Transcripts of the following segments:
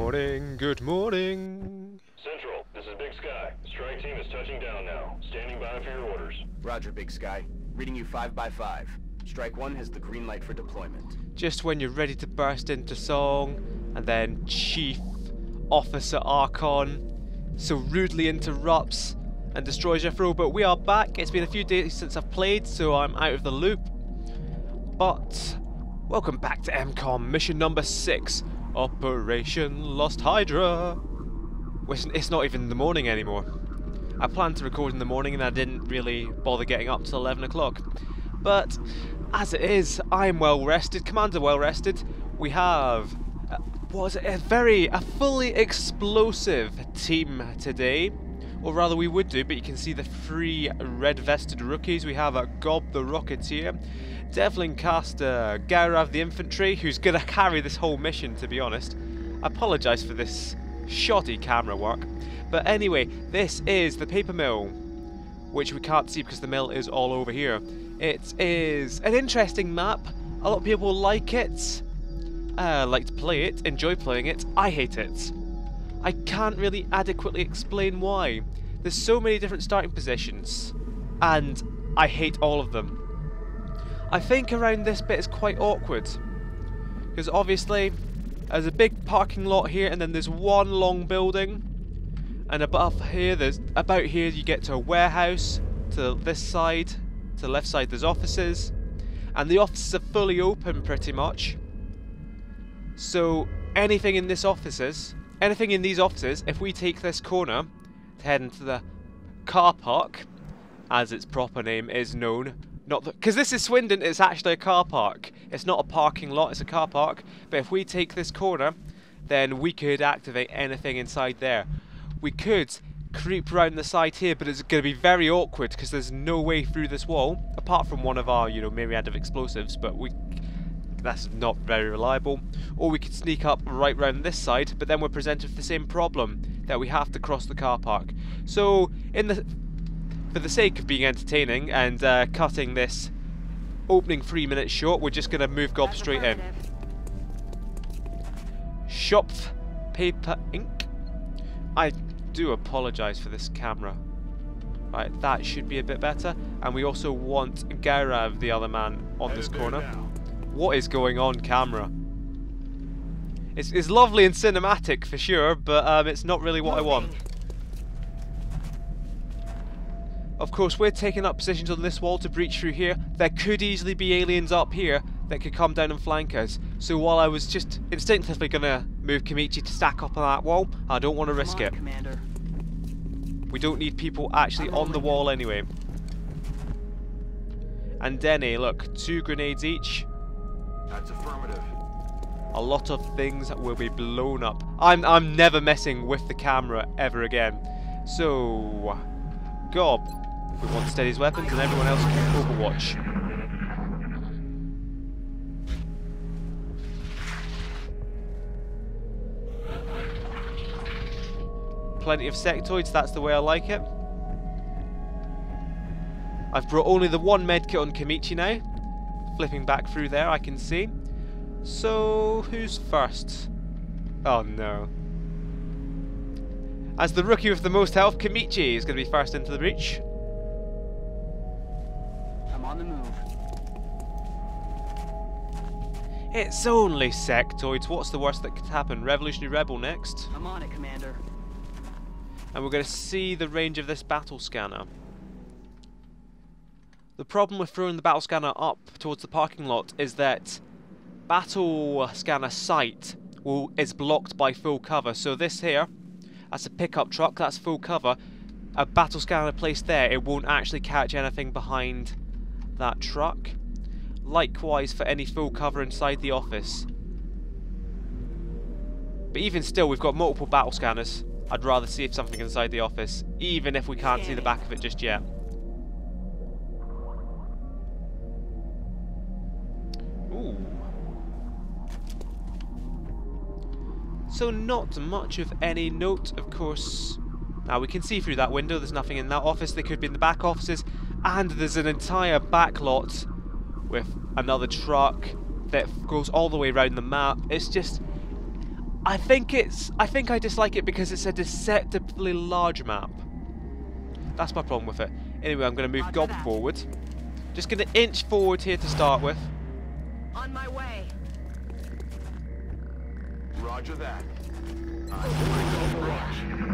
morning, good morning. Central, this is Big Sky. Strike team is touching down now. Standing by for your orders. Roger, Big Sky. Reading you 5 by 5. Strike 1 has the green light for deployment. Just when you're ready to burst into song, and then Chief Officer Archon so rudely interrupts and destroys your throw. But we are back. It's been a few days since I've played, so I'm out of the loop. But welcome back to M-Kom, mission number 6, Operation Lost Hydra. It's not even the morning anymore. I planned to record in the morning and I didn't really bother getting up till 11 o'clock. But as it is, I'm well rested, Commander well rested. We have a fully explosive team today. Or rather we would do, but you can see the 3 red-vested rookies. We have Gob the Rocketeer, Devlin Caster, Gaurav the Infantry, who's going to carry this whole mission, to be honest. I apologise for this shoddy camera work. But anyway, this is the paper mill, which we can't see because the mill is all over here. It is an interesting map. A lot of people like it, like to play it, enjoy playing it. I hate it. I can't really adequately explain why. There's so many different starting positions, and I hate all of them. I think around this bit is quite awkward, because obviously there's a big parking lot here, and then there's one long building, and above here, about here you get to a warehouse. To this side, to the left side, there's offices, and the offices are fully open pretty much. So anything in these offices, if we take this corner to head into the car park, as its proper name is known, because this is Swindon, it's actually a car park. It's not a parking lot, it's a car park. But if we take this corner, then we could activate anything inside there. We could creep around the side here, but it's going to be very awkward because there's no way through this wall, apart from one of our, myriad of explosives, but that's not very reliable. Or we could sneak up right round this side, but then we're presented with the same problem, that we have to cross the car park. So, for the sake of being entertaining and cutting this opening 3 minutes short, we're just going to move Gob straight in. Shop paper ink. I do apologise for this camera. Right, that should be a bit better. And we also want Gaurav, the other man, on this corner. What is going on, camera? It's lovely and cinematic for sure, but it's not really what I want. Of course, we're taking up positions on this wall to breach through here. There could easily be aliens up here that could come down and flank us. So while I was just instinctively going to move Kamichi to stack up on that wall, I don't want to risk it. Commander. We don't need people actually on the wall anyway. And Denny, look, 2 grenades each. That's affirmative. A lot of things will be blown up. I'm never messing with the camera ever again. So, Gob, we want to steady his weapons, and everyone else can overwatch. Plenty of sectoids, that's the way I like it. I've brought only the 1 medkit on Kamichi now. Flipping back through there, I can see. So, who's first? Oh no. As the rookie with the most health, Kamichi is going to be first into the breach. I'm on the move. It's only sectoids. What's the worst that could happen? Revolutionary Rebel next. I'm on it, Commander. And we're going to see the range of this battle scanner. The problem with throwing the battle scanner up towards the parking lot is that battle scanner sight is blocked by full cover. So this here, that's a pickup truck, that's full cover. A battle scanner placed there, it won't actually catch anything behind that truck. Likewise for any full cover inside the office. But even still, we've got multiple battle scanners. I'd rather see if something inside the office, even if we can't see the back of it just yet. Ooh. So not much of any note, of course. Now we can see through that window, there's nothing in that office. They could be in the back offices, and there's an entire back lot with another truck that goes all the way around the map. It's just, I think I dislike it because it's a deceptively large map. That's my problem with it. Anyway, I'm going to move Gob forward. Just going to inch forward here to start with. On my way. Roger that.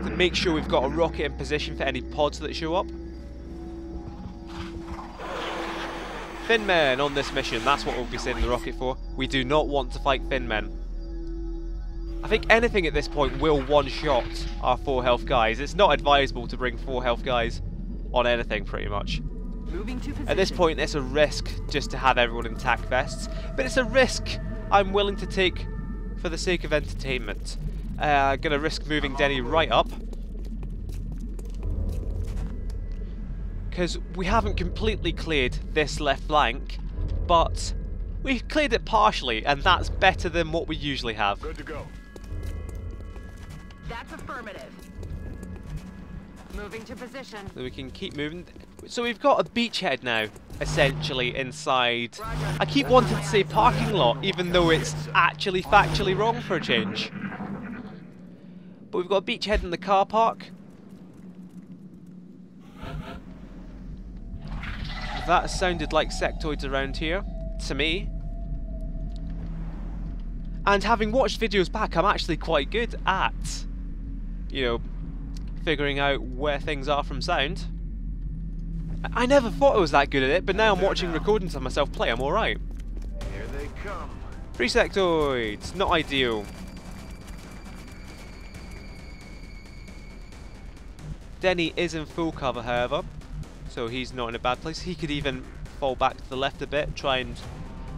To make sure we've got a rocket in position for any pods that show up. Finmen on this mission, that's what we'll be sending the rocket for. We do not want to fight Finmen. I think anything at this point will one-shot our 4 health guys. It's not advisable to bring 4 health guys on anything, pretty much. Moving to position. At this point, it's a risk just to have everyone in tac vests, but it's a risk I'm willing to take for the sake of entertainment. I'm going to risk moving Denny right up, because we haven't completely cleared this left flank, but we've cleared it partially, and that's better than what we usually have. Good to go. That's affirmative. Moving to position. So we can keep moving. So we've got a beachhead now, essentially, inside. I keep wanting to say parking lot, even though it's actually factually wrong for a change. But we've got a beachhead in the car park. That sounded like sectoids around here, to me. And having watched videos back, I'm actually quite good at, you know, figuring out where things are from sound. I never thought I was that good at it, but now I'm watching recordings of myself play, I'm alright. Here they come. 3 sectoids, not ideal. Denny is in full cover, however, so he's not in a bad place. He could even fall back to the left a bit, try and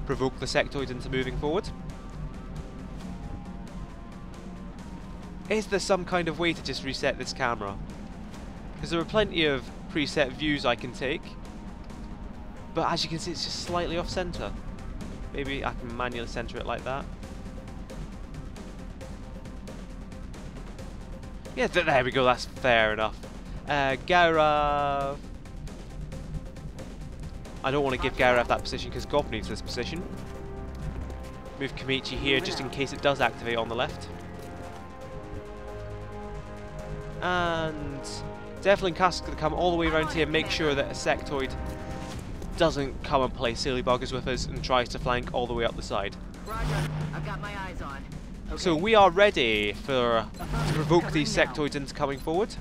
provoke the sectoid into moving forward. Is there some kind of way to just reset this camera? Because there are plenty of preset views I can take, but as you can see it's just slightly off center. Maybe I can manually center it like that. Yeah, there we go, that's fair enough. Gaurav. I don't want to give Gaurav that position because Gob needs this position. Move Kamichi here just in case it does activate on the left. And Devlin Cass is going to come all the way around here, make sure that a sectoid doesn't come and play silly buggers with us and tries to flank all the way up the side. Roger. I've got my eyes on. Okay. So we are ready to provoke these sectoids into coming forward.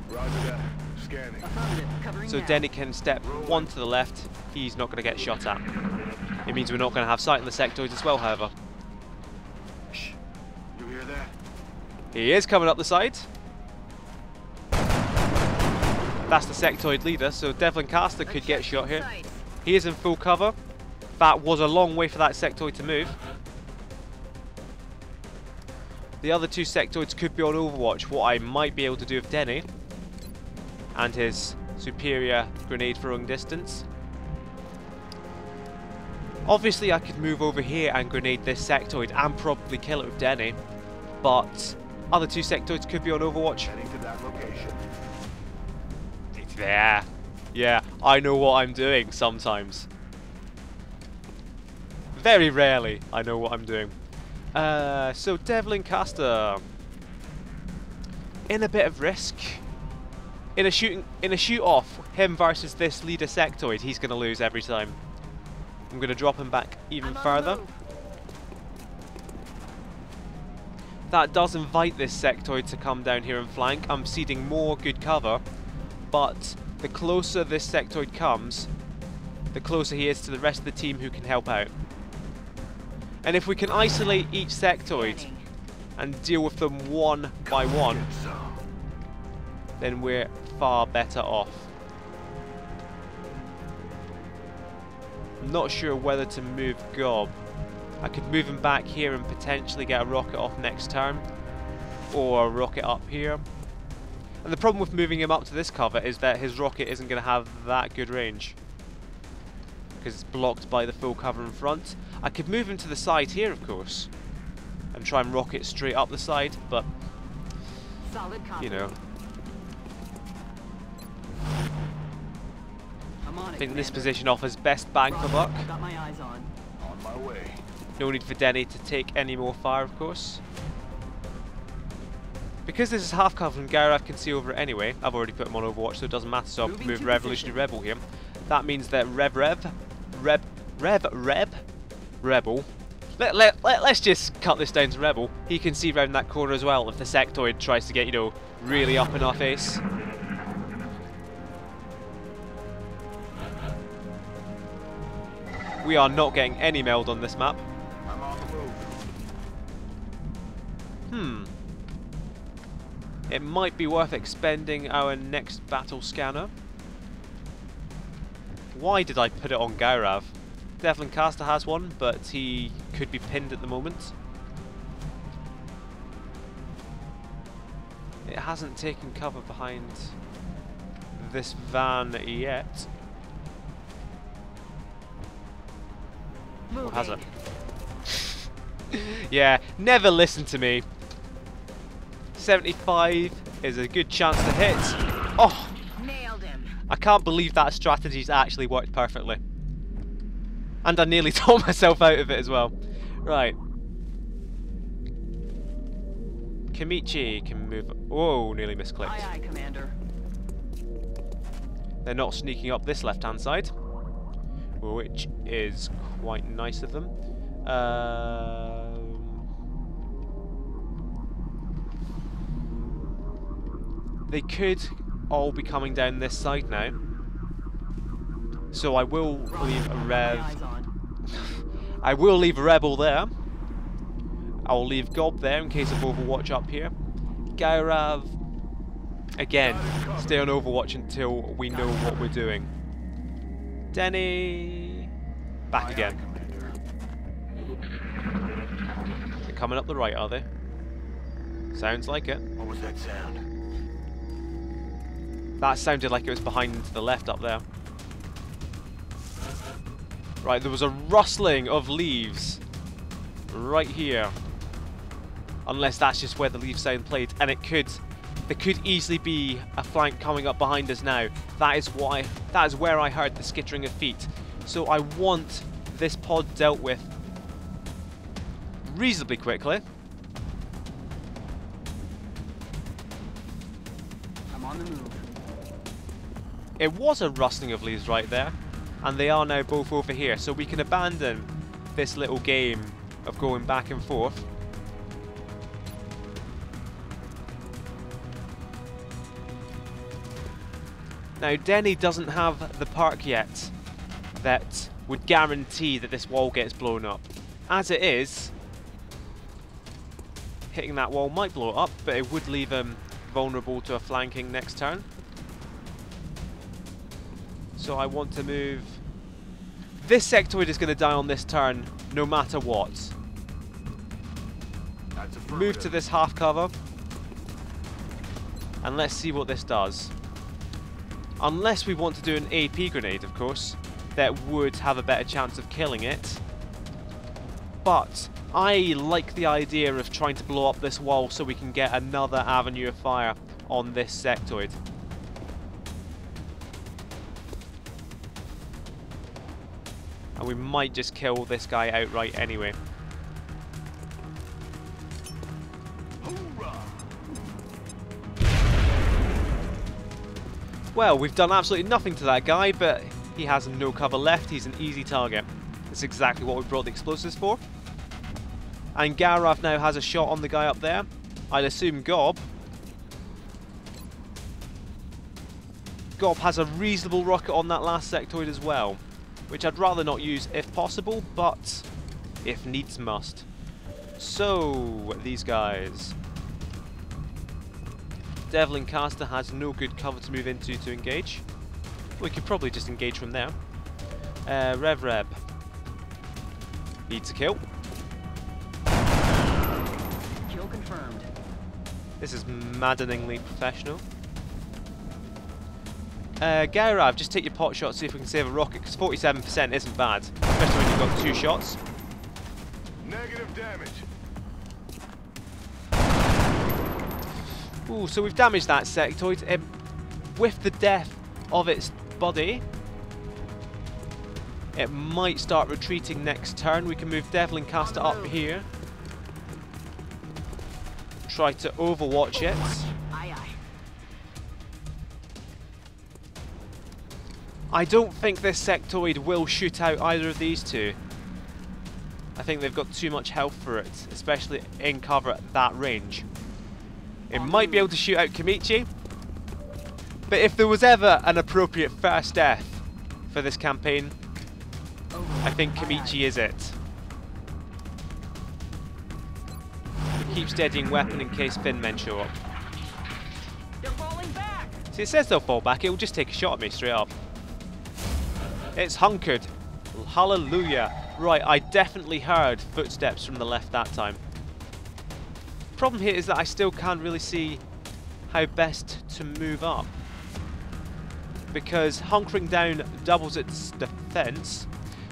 Roger that. Scanning. Affirmative. Covering So now. Denny can step 1 to the left. He's not going to get shot at. It means we're not going to have sight on the sectoids as well, however. Shh. You hear that? He is coming up the side. That's the sectoid leader, so Devlin Caster could get shot here. He is in full cover. That was a long way for that sectoid to move. The other 2 sectoids could be on Overwatch, what I might be able to do with Denny and his superior grenade throwing distance. Obviously I could move over here and grenade this sectoid and probably kill it with Denny, but other 2 sectoids could be on Overwatch. Heading to that location. It's there. Yeah, I know what I'm doing sometimes. Very rarely I know what I'm doing. So Devlin Caster in a bit of risk. In a shoot off, him versus this leader sectoid, he's gonna lose every time. I'm gonna drop him back even further. That does invite this sectoid to come down here and flank. I'm ceding more good cover, but the closer this sectoid comes, the closer he is to the rest of the team who can help out. And if we can isolate each sectoid and deal with them one by one, then we're far better off. I'm not sure whether to move Gob. I could move him back here and potentially get a rocket off next turn, or a rocket up here. And the problem with moving him up to this cover is that his rocket isn't going to have that good range, because it's blocked by the full cover in front. I could move him to the side here, of course, and try and rocket straight up the side, but, you know. I'm on I it, think this Commander. position offers best bang for buck. Got my eyes on. On my way. No need for Denny to take any more fire, of course. Because this is half cover and Gaurav can see over it anyway, I've already put him on Overwatch, so it doesn't matter, so I'll move Revolutionary Rebel here. That means that Rebel. Let's just cut this down to Rebel. He can see round that corner as well if the sectoid tries to get, you know, really up in our face. We are not getting any meld on this map. I'm on the move. It might be worth expending our next battle scanner. Why did I put it on Gaurav? Devlin Caster has one, but he could be pinned at the moment. It hasn't taken cover behind this van yet. Or has it? Yeah, never listen to me. 75 is a good chance to hit. Oh! Nailed him. I can't believe that strategy's actually worked perfectly. And I nearly tore myself out of it as well. Right. Kamichi can move... Whoa, nearly misclicked. Aye, aye, Commander. They're not sneaking up this left-hand side, which is quite nice of them. They could all be coming down this side now. So I will leave a Rev. I will leave a Rebel there. I'll leave Gob there in case of Overwatch up here. Gaurav, again, stay on Overwatch until we know what we're doing. Denny, back again. They're coming up the right, are they? Sounds like it. What was that sound? That sounded like it was behind and to the left up there. Right, there was a rustling of leaves right here. Unless that's just where the leaf sound played, and it could, there could easily be a flank coming up behind us now. That is where I heard the skittering of feet. So I want this pod dealt with reasonably quickly. I'm on the move. It was a rustling of leaves right there, and they are now both over here, so we can abandon this little game of going back and forth. Now Denny doesn't have the perk yet that would guarantee that this wall gets blown up. As it is, hitting that wall might blow it up, but it would leave him vulnerable to a flanking next turn. So I want to move... This sectoid is going to die on this turn, no matter what. Move to this half cover. And let's see what this does. Unless we want to do an AP grenade, of course, that would have a better chance of killing it. But I like the idea of trying to blow up this wall so we can get another avenue of fire on this sectoid. And we might just kill this guy outright anyway. Well, we've done absolutely nothing to that guy, but he has no cover left. He's an easy target. That's exactly what we brought the explosives for. And Gaurav now has a shot on the guy up there. I'd assume Gob. Gob has a reasonable rocket on that last sectoid as well, which I'd rather not use if possible, but if needs must. So, these guys. Devlin Caster has no good cover to move into to engage. We could probably just engage from there. Rev. Needs a kill. Kill confirmed. This is maddeningly professional. Gaurav, just take your pot shot, see if we can save a rocket, because 47% isn't bad, especially when you've got 2 shots. Negative damage. Ooh, so we've damaged that sectoid. With the death of its body, It might start retreating next turn. We can move Devlincaster up here. Try to overwatch it. Aye, aye. I don't think this sectoid will shoot out either of these two. I think they've got too much health for it, especially in cover at that range. It might be able to shoot out Kamichi, but if there was ever an appropriate first death for this campaign, I think Kamichi is it. Keep steadying weapon in case Finn men show up. They're falling back. See, it says they'll fall back, it will just take a shot at me straight up. It's hunkered. Hallelujah. Right, I definitely heard footsteps from the left that time. Problem here is that I still can't really see how best to move up, because hunkering down doubles its defense.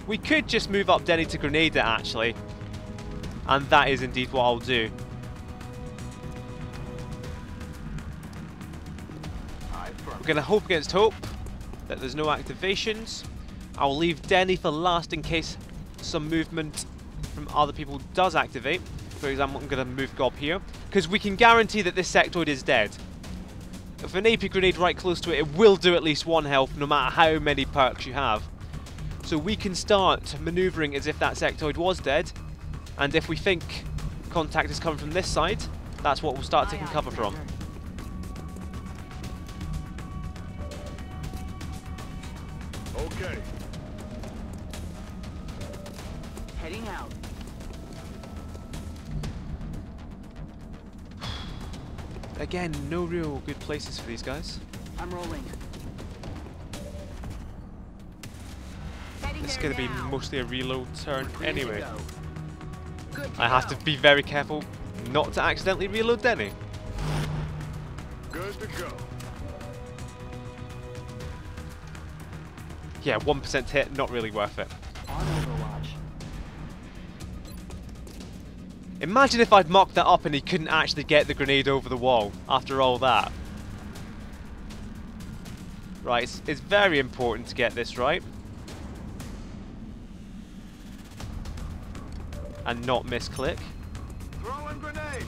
We could just move up Denny to grenade it actually, and that is indeed what I'll do. We're going to hope against hope that there's no activations. I'll leave Denny for last in case some movement from other people does activate. For example, I'm going to move Gob here, because we can guarantee that this sectoid is dead. If an AP grenade right close to it, it will do at least 1 health, no matter how many perks you have. So we can start manoeuvring as if that sectoid was dead, and if we think contact is coming from this side, that's what we'll start taking cover from. Okay. Heading out. Again, no real good places for these guys. I'm rolling. It's going to be mostly a reload turn anyway. Good to I have go. to be very careful not to accidentally reload Denny. Good to go. Yeah, 1% hit, not really worth it. On Overwatch. Imagine if I'd mocked that up and he couldn't actually get the grenade over the wall after all that. Right, it's very important to get this right. And not misclick. Throwing grenade.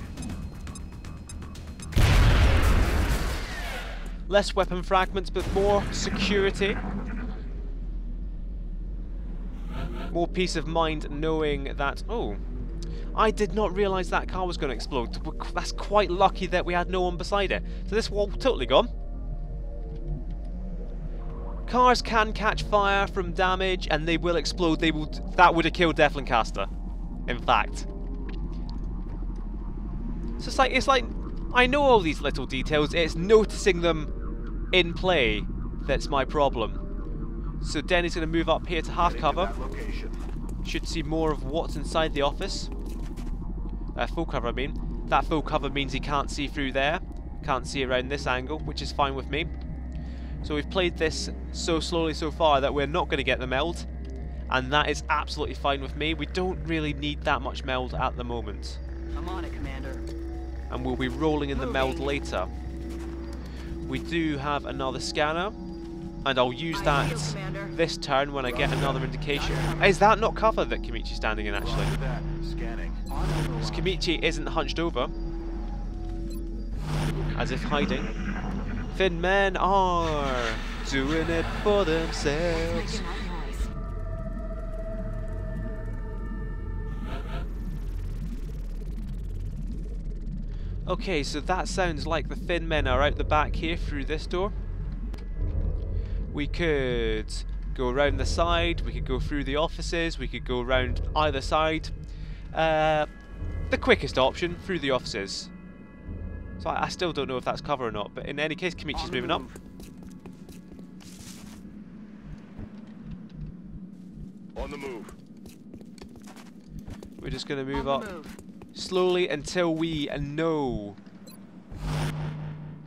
Less weapon fragments, but more security. More peace of mind knowing that... Oh, I did not realise that car was going to explode. That's quite lucky that we had no one beside it. So this wall totally gone. Cars can catch fire from damage and they will explode. That would have killed Devlincaster, in fact. So it's like I know all these little details. It's noticing them in play that's my problem. So Denny's going to move up here to half cover. Should see more of what's inside the office. Full cover, I mean. That full cover means he can't see through there. Can't see around this angle, which is fine with me. So we've played this so slowly so far that we're not going to get the meld. And that is absolutely fine with me. We don't really need that much meld at the moment. I'm on it, Commander. And we'll be rolling in the meld later. We do have another scanner. And I'll use that this turn when I get another indication. Is that not cover that Kamichi's standing in actually? Scanning. Because Kamichi isn't hunched over. As if hiding. Thin men are doing it for themselves. Okay, so that sounds like the thin men are out the back here through this door. We could go around the side, we could go through the offices, we could go around either side. The quickest option, through the offices. So I still don't know if that's cover or not, but in any case, Kamichi's moving up. On the move. We're just going to move up slowly until we know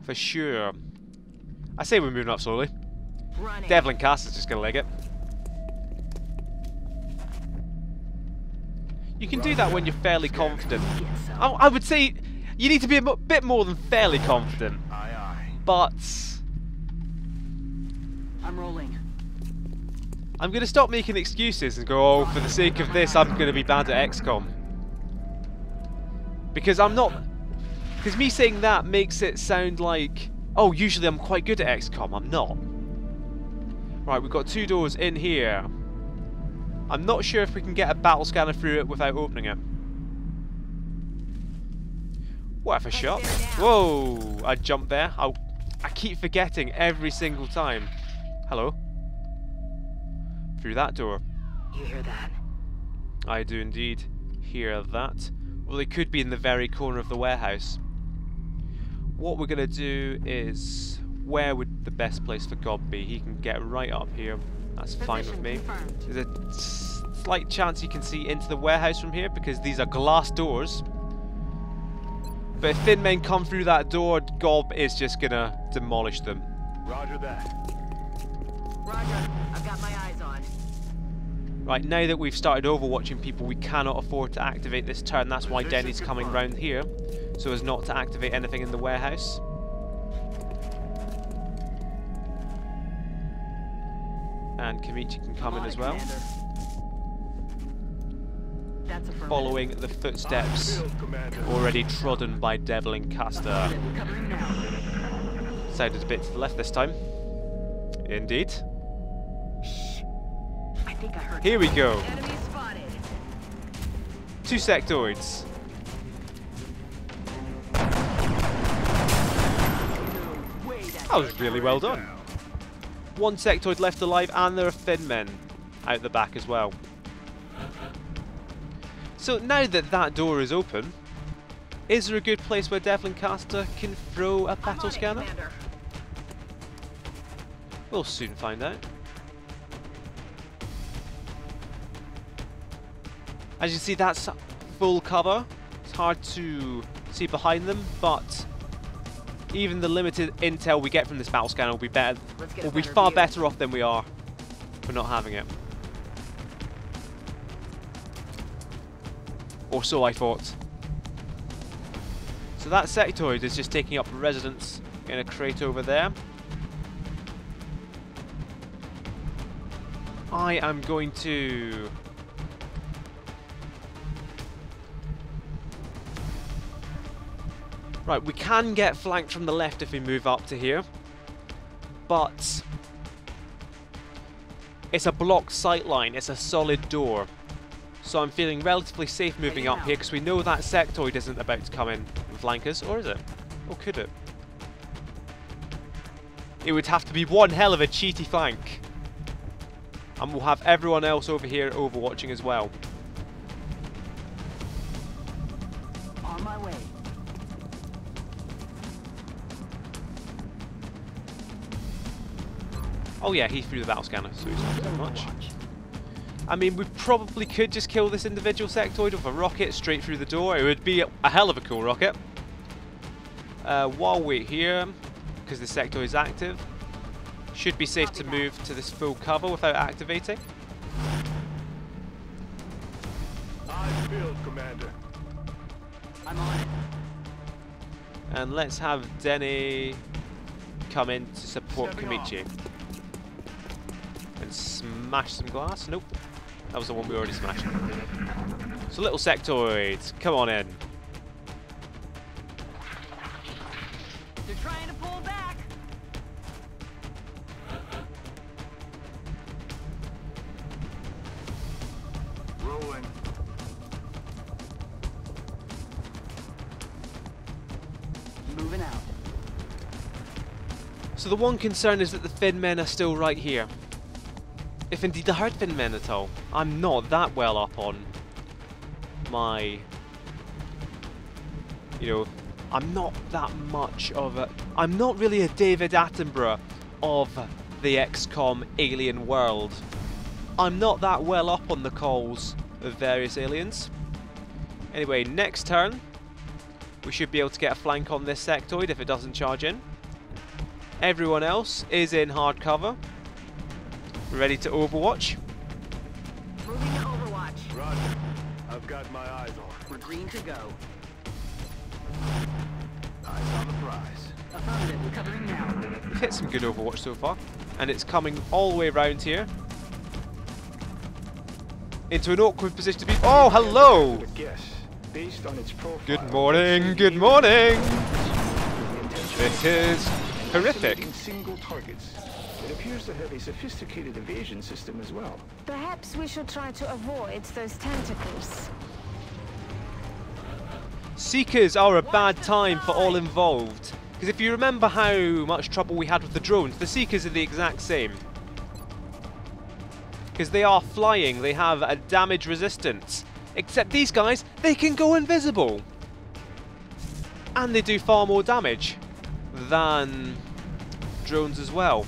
for sure. I say we're moving up slowly. Devlincaster's just going to leg it. You can do that when you're fairly confident. I would say you need to be a bit more than fairly confident. Aye, aye. But I'm rolling. I'm going to stop making excuses and go, oh, for the sake of this, I'm going to be bad at XCOM. Because I'm not... Because me saying that makes it sound like, oh, usually I'm quite good at XCOM. I'm not. Right, we've got 2 doors in here. I'm not sure if we can get a battle scanner through it without opening it. What if a shot? Whoa! I jumped there. I keep forgetting every single time. Hello? Through that door. You hear that? I do indeed hear that. Well, it could be in the very corner of the warehouse. What we're going to do is... Where would the best place for Gob be? He can get right up here. That's fine with me. There's a slight chance you can see into the warehouse from here because these are glass doors. But if thin men come through that door, Gob is just going to demolish them. Roger that. Roger. I've got my eyes on. Right, now that we've started overwatching people, we cannot afford to activate this turn. That's why Denny's coming round here, so as not to activate anything in the warehouse. And Kamichi can come in as well. That's a Following the footsteps already trodden by Devlin Caster. Covering now. Decided a bit to the left this time. Indeed. Shh. I think I heard. Here we go. Enemy spotted. 2 sectoids. That was really well done. 1 sectoid left alive, and there are thin men out the back as well. So now that that door is open, is there a good place where Devlin Caster can throw a battle scanner? We'll soon find out. As you see, that's full cover. It's hard to see behind them, but even the limited intel we get from this battle scanner will be better. We'll be far better off than we are for not having it. Or so I thought. So that sectoid is just taking up residence in a crate over there. I am going to... Right, we can get flanked from the left if we move up to here, but it's a blocked sight line, it's a solid door. So I'm feeling relatively safe moving up here because we know that sectoid isn't about to come in and flank us, or is it? Or could it? It would have to be one hell of a cheaty flank. And we'll have everyone else over here overwatching as well. On my way. Oh yeah, he threw the battle scanner, so he's not doing much. I mean, we probably could just kill this individual sectoid with a rocket straight through the door. It would be a hell of a cool rocket. While we're here, because the sectoid is active, should be safe to move to this full cover without activating. Eyes field, Commander. I'm on it. And let's have Denny come in to support Stepping Kamichi. And smash some glass. Nope. That was the one we already smashed. So little sectoids, come on in. They're trying to pull back. Rolling. Moving out. So the one concern is that the thin men are still right here. If indeed there are thin men at all. I'm not that well up on my... You know, I'm not that much of a... I'm not really a David Attenborough of the XCOM alien world. I'm not that well up on the calls of various aliens. Anyway, next turn, we should be able to get a flank on this sectoid if it doesn't charge in. Everyone else is in hard cover, ready to overwatch. Moving to Overwatch. Roger. I've got my eyes on. We're green to go. Eyes on the prize. Affirmative. Covering now. We've hit some good Overwatch so far, and it's coming all the way around here. into an awkward position to be. Oh, hello! Based on its profile, Good morning, good morning! This is horrific. Single targets. It appears to have a sophisticated evasion system as well. Perhaps we should try to avoid those tentacles. Seekers are a bad time for all involved. Because if you remember how much trouble we had with the drones, the Seekers are the exact same. Because they are flying, they have a damage resistance. Except these guys, they can go invisible. And they do far more damage than drones as well.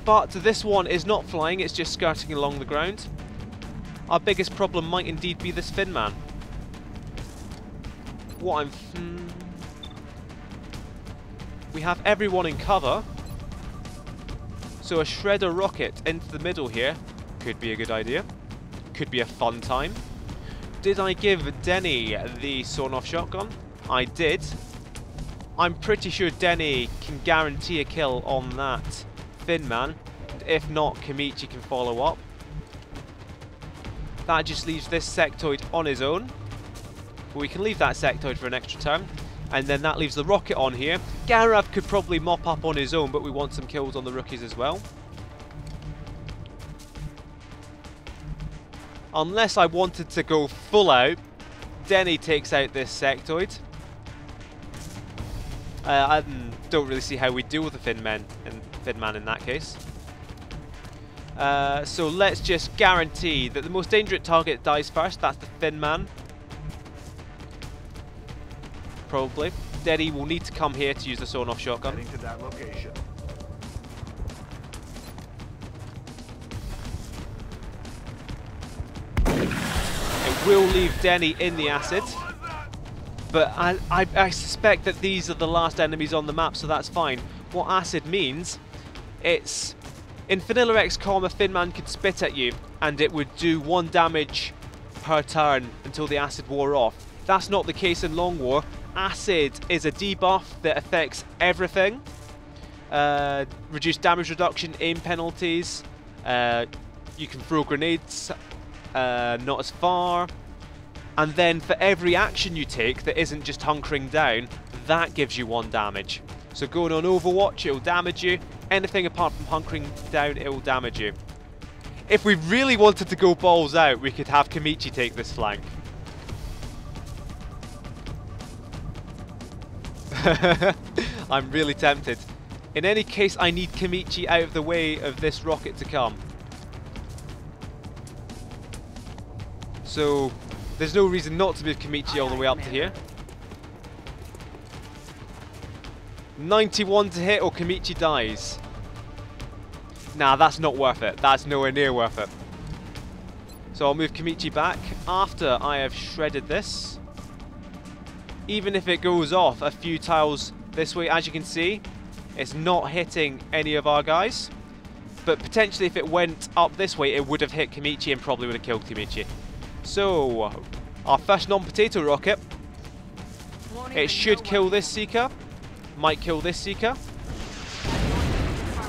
But this one is not flying, it's just skirting along the ground. Our biggest problem might indeed be this Fin Man. We have everyone in cover. So a Shredder rocket into the middle here could be a good idea. Could be a fun time. Did I give Denny the sawn-off shotgun? I did. I'm pretty sure Denny can guarantee a kill on that Fin Man. If not, Kamichi can follow up. That just leaves this sectoid on his own. But we can leave that sectoid for an extra turn. And then that leaves the rocket on here. Garav could probably mop up on his own, but we want some kills on the rookies as well. Unless I wanted to go full out, Denny takes out this sectoid. I don't really see how we deal with the Fin Man in that case. So let's just guarantee that the most dangerous target dies first. That's the Fin Man. Probably. Denny will need to come here to use the sawn-off shotgun. Heading to that location. It will leave Denny in the acid. But I suspect that these are the last enemies on the map, so that's fine. What acid means, it's... In vanilla XCOM, a Fin Man could spit at you, and it would do 1 damage per turn until the acid wore off. That's not the case in Long War. Acid is a debuff that affects everything. Reduced damage reduction, aim penalties. You can throw grenades not as far. And then for every action you take that isn't just hunkering down, that gives you 1 damage. So going on Overwatch, it will damage you. Anything apart from hunkering down, it will damage you. If we really wanted to go balls out, we could have Kamichi take this flank. I'm really tempted. In any case, I need Kamichi out of the way of this rocket to come. So, there's no reason not to move Kamichi all the way up to here. 91 to hit or Kamichi dies. Nah, that's not worth it. That's nowhere near worth it. So I'll move Kamichi back after I have shredded this. Even if it goes off a few tiles this way, as you can see, it's not hitting any of our guys. But potentially if it went up this way, it would have hit Kamichi and probably would have killed Kamichi. So, our first non-potato rocket. It should kill this Seeker. Might kill this Seeker.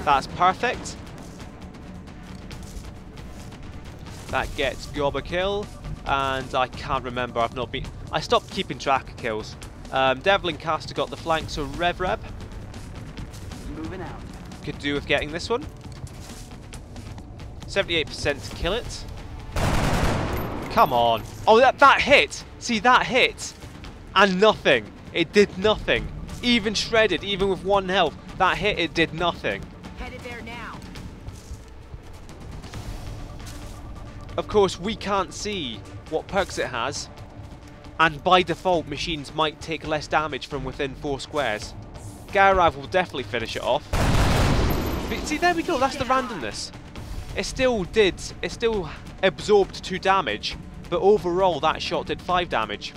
That's perfect. That gets Gob a kill. And I can't remember, I've not been... I stopped keeping track of kills. Devlin Caster got the flank, so Rev. Moving out. Could do with getting this one. 78% to kill it. Come on. Oh, that hit! See, that hit! And nothing. It did nothing. Even shredded, even with 1 health, that hit, it did nothing. Headed there now. Of course, we can't see what perks it has. And by default, machines might take less damage from within 4 squares. Garav will definitely finish it off. But see, there we go, that's the randomness. It still absorbed 2 damage, but overall that shot did 5 damage.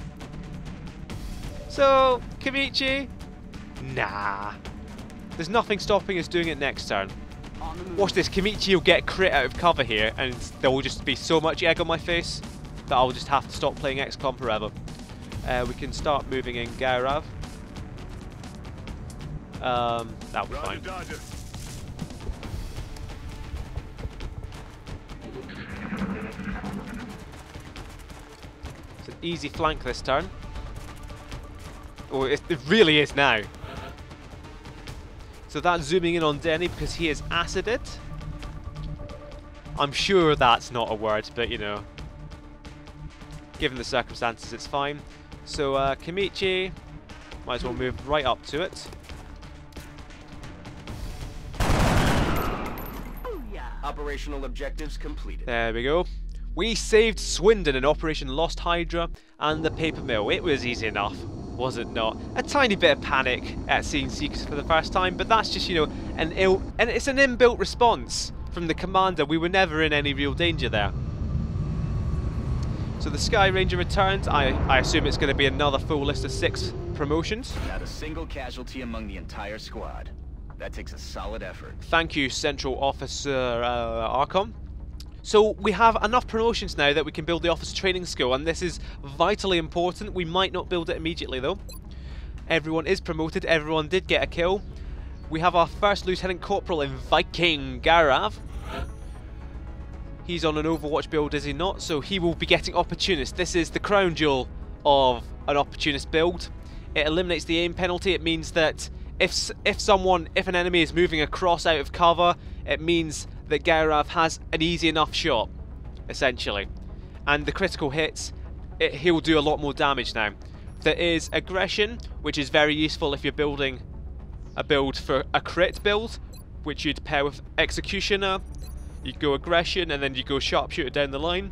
So, Kamichi? Nah. There's nothing stopping us doing it next turn. Watch this, Kamichi will get crit out of cover here, and there will just be so much egg on my face that I'll just have to stop playing XCOM forever. We can start moving in Garav. That'll be fine. It's an easy flank this turn. Oh, it really is now. So that's zooming in on Denny because he is acided. I'm sure that's not a word, but you know, given the circumstances, it's fine. So Kamichi, might as well move right up to it. Operational objectives completed. There we go. We saved Swindon in Operation Lost Hydra and the paper mill. It was easy enough, was it not? A tiny bit of panic at seeing Seekers for the first time, but that's just, you know, and it's an inbuilt response from the commander. We were never in any real danger there. So the Sky Ranger returns. I assume it's going to be another full list of 6 promotions. Not a single casualty among the entire squad. That takes a solid effort. Thank you, Central Officer M-Kom. So we have enough promotions now that we can build the officer training school, and this is vitally important. We might not build it immediately though. Everyone is promoted, everyone did get a kill. We have our first Lieutenant Corporal in Viking Garav. He's on an Overwatch build, is he not? So he will be getting Opportunist. This is the crown jewel of an Opportunist build. It eliminates the aim penalty. It means that if an enemy is moving across out of cover, it means that Garav has an easy enough shot, essentially. And the critical hits, he'll do a lot more damage now. There is Aggression, which is very useful if you're building a build for a crit build, which you'd pair with Executioner. You go Aggression and then you go Sharpshooter down the line.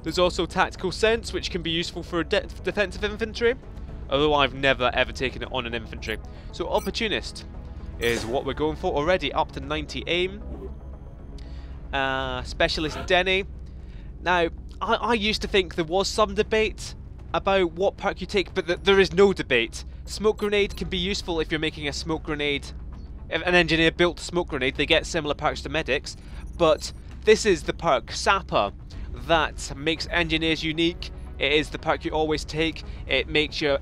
There's also Tactical Sense, which can be useful for defensive infantry, although I've never ever taken it on an infantry. So Opportunist is what we're going for, already up to 90 aim. Specialist Denny. Now, I used to think there was some debate about what perk you take, but there is no debate. Smoke Grenade can be useful if you're making a smoke grenade. If an engineer built a smoke grenade, they get similar perks to medics, but this is the perk, Sapper, that makes engineers unique. It is the perk you always take. It makes your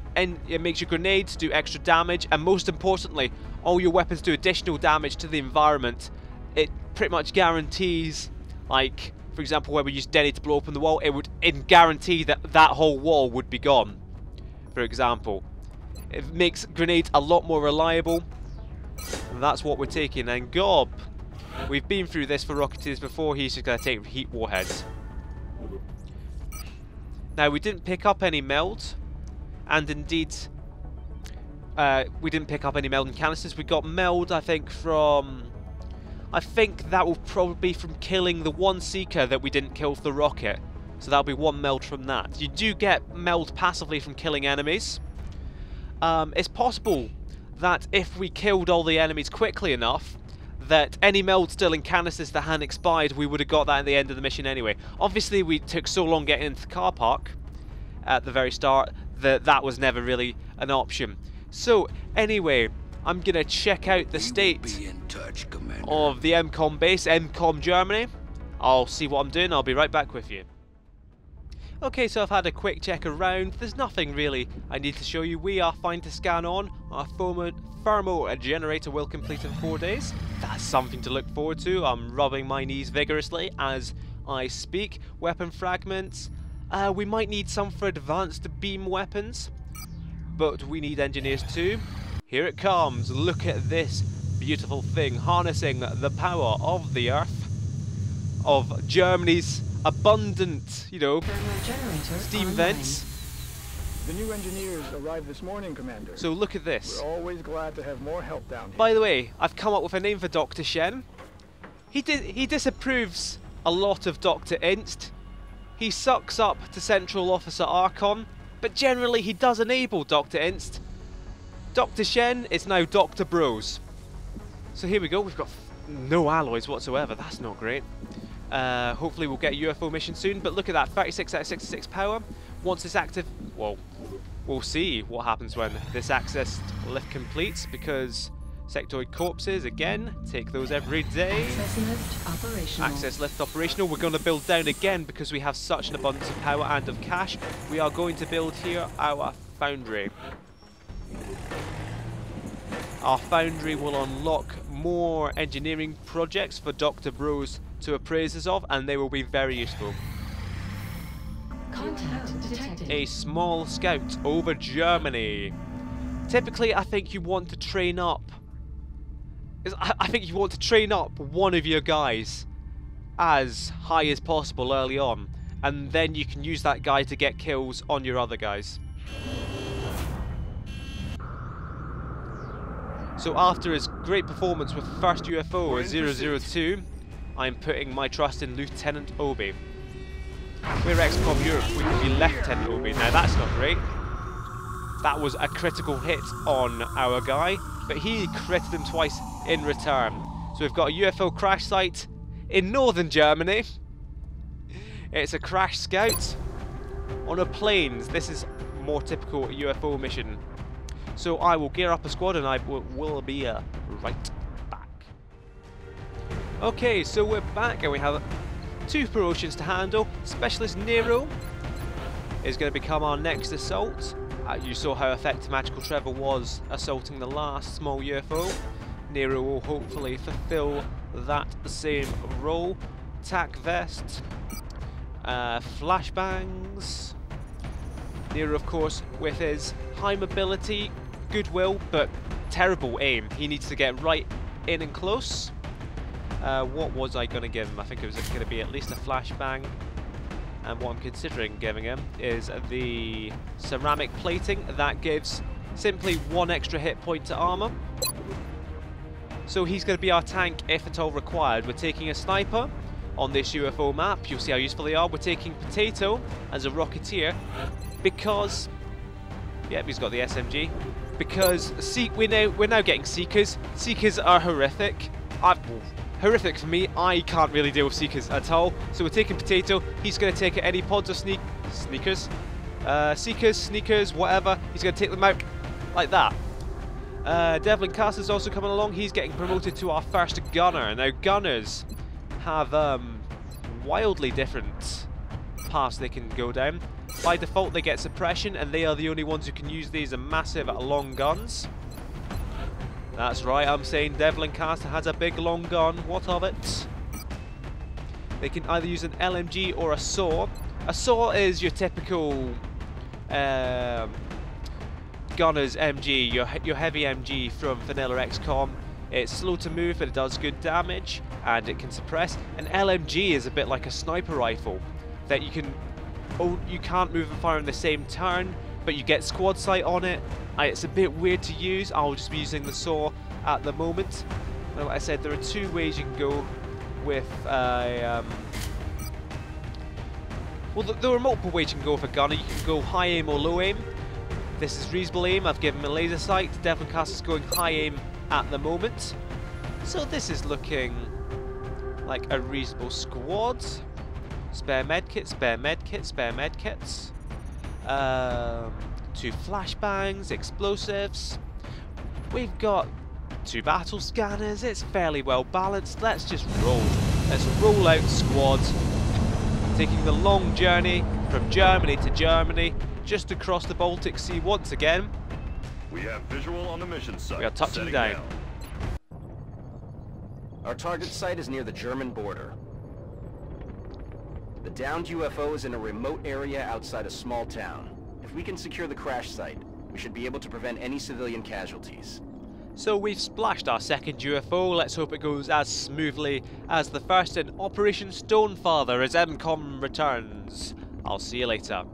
grenades do extra damage, and most importantly, all your weapons do additional damage to the environment. It pretty much guarantees, like, for example, where we use Denny to blow open the wall, it would guarantee that that whole wall would be gone, for example. It makes grenades a lot more reliable, and that's what we're taking. And Gob, we've been through this for Rocketeers before. He's just going to take heat warheads. Now, we didn't pick up any meld, and indeed, we didn't pick up any meld and canisters. We got meld, I think, from... I think that will probably be from killing the one Seeker that we didn't kill with the rocket. So that'll be 1 meld from that. You do get meld passively from killing enemies. It's possible that if we killed all the enemies quickly enough, that any meld still in canisters that hadn't expired, we would have got that at the end of the mission anyway. Obviously, we took so long getting into the car park at the very start that that was never really an option. So, anyway, I'm going to check out the state of the M-Kom base, M-Kom Germany. I'll see what I'm doing. I'll be right back with you. Okay, so I've had a quick check around. There's nothing really I need to show you. We are fine to scan on. Our thermal generator will complete in 4 days. That's something to look forward to. I'm rubbing my knees vigorously as I speak. Weapon fragments. We might need some for advanced beam weapons, but we need engineers too. Here it comes. Look at this beautiful thing, harnessing the power of the Earth, of Germany's abundant, you know, steam vents. The new engineers arrived this morning, Commander. So look at this. We're always glad to have more help down here. By the way, I've come up with a name for Dr. Shen. He disapproves a lot of Dr. Inst. He sucks up to Central Officer M-Kom, but generally he does enable Dr. Inst. Dr. Shen is now Dr. Bros. So here we go, we've got no alloys whatsoever, that's not great. Hopefully we'll get a UFO mission soon, but look at that, 36 out of 66 power. Once it's active, well, we'll see what happens when this access lift completes, because sectoid corpses, again, take those every day. Access lift operational. Access lift operational. We're going to build down again because we have such an abundance of power and of cash. We are going to build here our foundry. Our foundry will unlock more engineering projects for Dr. Bros to appraise us of, and they will be very useful. Contact detected. A small scout over Germany. Typically, I think you want to train up. I think you want to train up one of your guys as high as possible early on, and then you can use that guy to get kills on your other guys. So after his great performance with the first UFO at 002, I'm putting my trust in Lieutenant Obi. We're XCOM Europe, we can be Lieutenant Obi. Now that's not great. That was a critical hit on our guy, but he critted him twice in return. So we've got a UFO crash site in northern Germany. It's a crash scout on a plains. This is more typical UFO mission. So I will gear up a squad and I will be right back. Okay, so we're back and we have 2 promotions to handle. Specialist Nero is going to become our next assault. You saw how effective Magical Trevor was assaulting the last small UFO. Nero will hopefully fulfill that same role. Tac vest, flashbangs. Nero, of course, with his high mobility, goodwill, but terrible aim. He needs to get right in and close. What was I going to give him? I think it was going to be at least a flashbang. And what I'm considering giving him is the ceramic plating. That gives simply 1 extra hit point to armor. So he's going to be our tank if at all required. We're taking a sniper on this UFO map. You'll see how useful they are. We're taking Potato as a rocketeer because... Yep, he's got the SMG. Because we're now getting Seekers. Seekers are horrific. Horrific for me. I can't really deal with Seekers at all. So we're taking Potato. He's going to take any pods or sneakers. Seekers, sneakers, whatever. He's going to take them out like that. Devlin Caster's also coming along. He's getting promoted to our first gunner. Now gunners have wildly different paths they can go down. By default they get suppression and they are the only ones who can use these massive long guns. That's right, I'm saying Devlin Caster has a big long gun. What of it? They can either use an LMG or a SAW. A SAW is your typical gunner's MG, your heavy MG from vanilla XCOM. It's slow to move but it does good damage and it can suppress. An LMG is a bit like a sniper rifle that you can't move and fire in the same turn, but you get squad sight on it. It's a bit weird to use. I'll just be using the SAW at the moment. Like I said, there are 2 ways you can go with well, there are multiple ways you can go with a gunner. You can go high aim or low aim. This is reasonable aim. I've given him a laser sight. Devlin Caster's going high aim at the moment. So this is looking like a reasonable squad. Spare medkits, spare medkits, spare medkits. 2 flashbangs, explosives. We've got 2 battle scanners. It's fairly well balanced. Let's just roll. Let's roll out squad. Taking the long journey from Germany to Germany, just across the Baltic Sea once again. We have visual on the mission site. We are touching down. Our target site is near the German border. The downed UFO is in a remote area outside a small town. If we can secure the crash site, we should be able to prevent any civilian casualties. So we've splashed our second UFO. Let's hope it goes as smoothly as the first in Operation Stonefather as M-Kom returns. I'll see you later.